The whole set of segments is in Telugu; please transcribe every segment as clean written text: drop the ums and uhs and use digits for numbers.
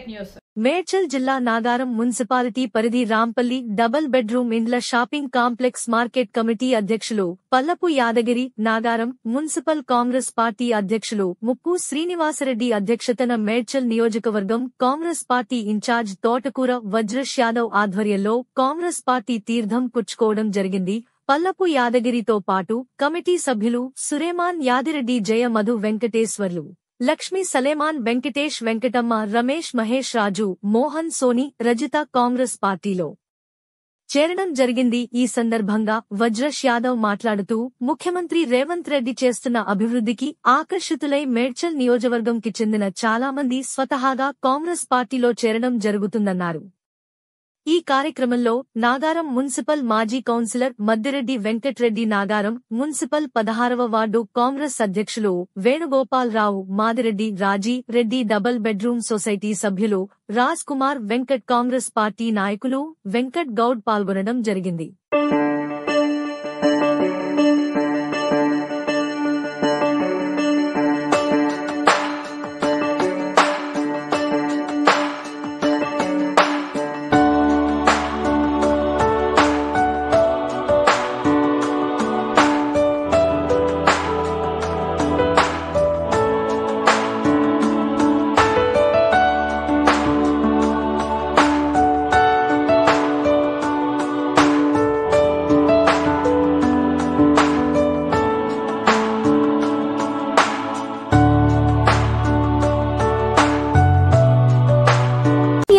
న్యూస్. మేడ్చల్ జిల్లా నాగారం మున్సిపాలిటీ పరిధి రాంపల్లి డబుల్ బెడ్రూమ్ ఇండ్ల షాపింగ్ కాంప్లెక్స్ మార్కెట్ కమిటీ అధ్యక్షులు పల్లపు యాదగిరి, నాగారం మున్సిపల్ కాంగ్రెస్ పార్టీ అధ్యక్షులు ముప్పు శ్రీనివాసరెడ్డి అధ్యక్షతన మేడ్చల్ నియోజకవర్గం కాంగ్రెస్ పార్టీ ఇన్ఛార్జ్ తోటకూర వజ్రష్ యాదవ్ ఆధ్వర్యంలో కాంగ్రెస్ పార్టీ తీర్థం పుచ్చుకోవడం జరిగింది. పల్లపు యాదగిరితో పాటు కమిటీ సభ్యులు సురేమాన్ యాదిరెడ్డి, జయ మధు, వెంకటేశ్వర్లు, లక్ష్మీ, సలేమాన్, వెంకటేష్, వెంకటమ్మ, రమేష్, మహేష్, రాజు, మోహన్, సోని, రజిత కాంగ్రెస్ పార్టీలో చేరడం జరిగింది. ఈ సందర్భంగా వజ్రష్ యాదవ్ మాట్లాడుతూ ముఖ్యమంత్రి రేవంత్ రెడ్డి చేస్తున్న అభివృద్ధికి ఆకర్షితులై మేడ్చల్ నియోజకవర్గంకి చెందిన చాలా మంది స్వతహాగా కాంగ్రెస్ పార్టీలో చేరడం జరుగుతుందన్నారు. ఈ కార్యక్రమంలో నాగారం మున్సిపల్ మాజీ కౌన్సిలర్ మద్దిరెడ్డి వెంకట్రెడ్డి, నాగారం మున్సిపల్ 16వ వార్డు కాంగ్రెస్ అధ్యక్షులు Venugopal Rao, Madireddy, Raji Reddy, double bedroom society సభ్యులు రాజ్ కుమార్, వెంకట్, కాంగ్రెస్ పార్టీ నాయకులు వెంకట్ గౌడ్ పాల్గొనడం జరిగింది.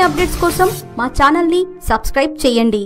అప్డేట్స్ కోసం మా ఛానల్ ని సబ్స్క్రైబ్ చేయండి.